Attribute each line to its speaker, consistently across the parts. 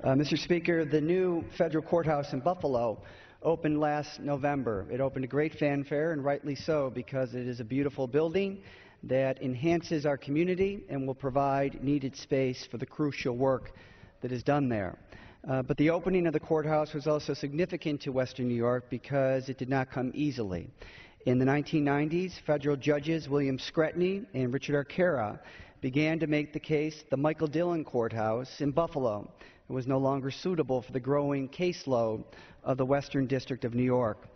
Speaker 1: Mr. Speaker, the new federal courthouse in Buffalo opened last November. It opened to great fanfare, and rightly so, because it is a beautiful building that enhances our community and will provide needed space for the crucial work that is done there. But the opening of the courthouse was also significant to Western New York because it did not come easily. In the 1990s, federal judges William Scretany and Richard Arcara began to make the case the Michael Dillon Courthouse in Buffalo was no longer suitable for the growing caseload of the Western District of New York.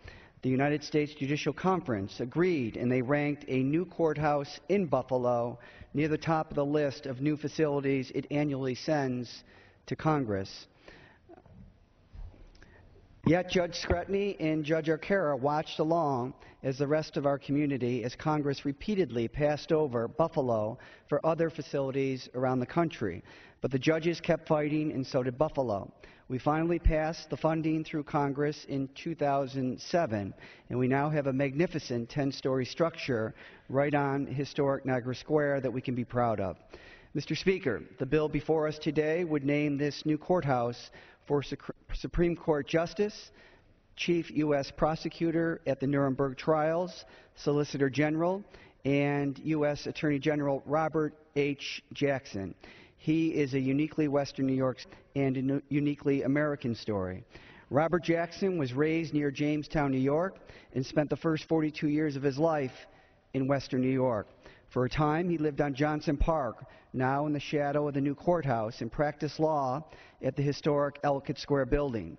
Speaker 1: The United States Judicial Conference agreed, and they ranked a new courthouse in Buffalo near the top of the list of new facilities it annually sends to Congress. Yet Judge Scretany and Judge Arcara watched along as the rest of our community, as Congress repeatedly passed over Buffalo for other facilities around the country. But the judges kept fighting, and so did Buffalo. We finally passed the funding through Congress in 2007, and we now have a magnificent 10-story structure right on historic Niagara Square that we can be proud of. Mr. Speaker, the bill before us today would name this new courthouse for Supreme Court Justice, Chief U.S. Prosecutor at the Nuremberg trials, Solicitor General, and U.S. Attorney General Robert H. Jackson. He is a uniquely Western New York and a uniquely American story. Robert Jackson was raised near Jamestown, New York, and spent the first 42 years of his life in Western New York. For a time, he lived on Johnson Park, now in the shadow of the new courthouse, and practiced law at the historic Ellicott Square building.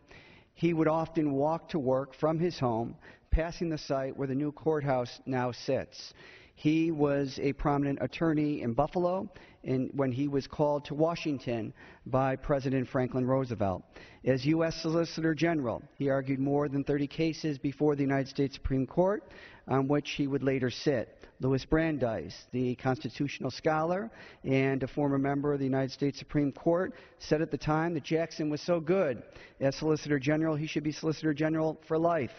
Speaker 1: He would often walk to work from his home, passing the site where the new courthouse now sits. He was a prominent attorney in Buffalo when he was called to Washington by President Franklin Roosevelt. As U.S. Solicitor General, he argued more than 30 cases before the United States Supreme Court, on which he would later sit. Louis Brandeis, the constitutional scholar and a former member of the United States Supreme Court, said at the time that Jackson was so good as Solicitor General, he should be Solicitor General for life.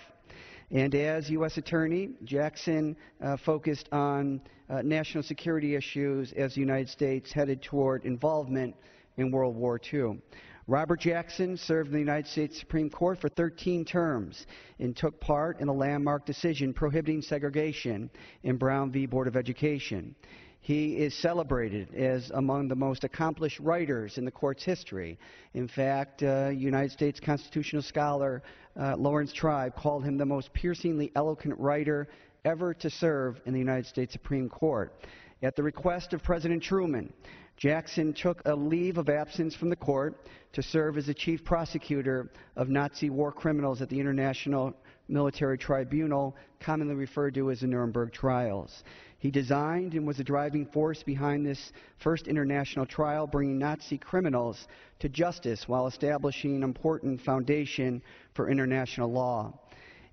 Speaker 1: And as U.S. Attorney, Jackson focused on national security issues as the United States headed toward involvement in World War II. Robert Jackson served in the United States Supreme Court for 13 terms and took part in a landmark decision prohibiting segregation in Brown v. Board of Education. He is celebrated as among the most accomplished writers in the court's history. In fact, United States constitutional scholar Lawrence Tribe called him the most piercingly eloquent writer ever to serve in the United States Supreme Court. At the request of President Truman, Jackson took a leave of absence from the court to serve as the chief prosecutor of Nazi war criminals at the International Military Tribunal, commonly referred to as the Nuremberg trials. He designed and was the driving force behind this first international trial, bringing Nazi criminals to justice while establishing an important foundation for international law.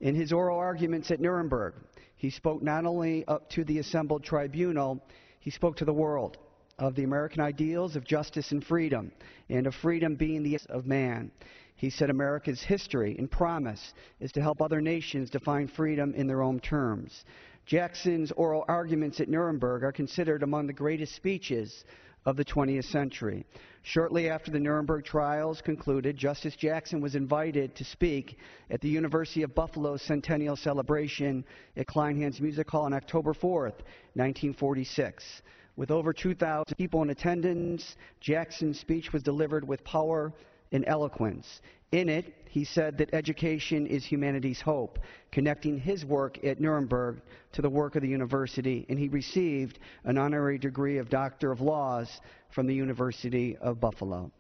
Speaker 1: In his oral arguments at Nuremberg, he spoke not only up to the assembled tribunal, he spoke to the world of the American ideals of justice and freedom, and of freedom being the essence of man. He said America's history and promise is to help other nations define freedom in their own terms. Jackson's oral arguments at Nuremberg are considered among the greatest speeches of the 20th century. Shortly after the Nuremberg trials concluded, Justice Jackson was invited to speak at the University of Buffalo's centennial celebration at Kleinhans Music Hall on October 4th, 1946. With over 2,000 people in attendance, Jackson's speech was delivered with power and eloquence. In it, he said that education is humanity's hope, connecting his work at Nuremberg to the work of the university, and he received an honorary degree of Doctor of Laws from the University of Buffalo.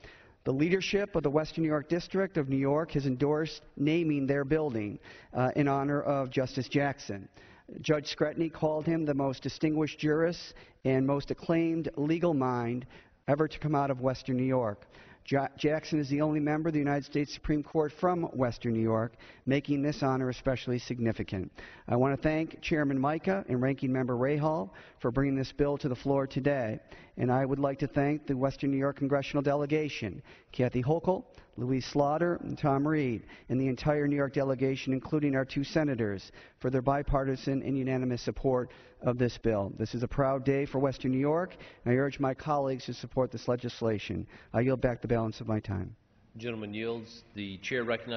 Speaker 1: The leadership of the Western New York District of New York has endorsed naming their building in honor of Justice Jackson. Judge Scretany called him the most distinguished jurist and most acclaimed legal mind ever to come out of Western New York. Jackson is the only member of the United States Supreme Court from Western New York, making this honor especially significant. I want to thank Chairman Mica and Ranking Member Rahal for bringing this bill to the floor today. And I would like to thank the Western New York Congressional Delegation, Kathy Hochul, Louise Slaughter, and Tom Reed, and the entire New York delegation, including our two senators, for their bipartisan and unanimous support of this bill. This is a proud day for Western New York, and I urge my colleagues to support this legislation. I yield back the balance of my time.
Speaker 2: Gentleman yields. The chair recognizes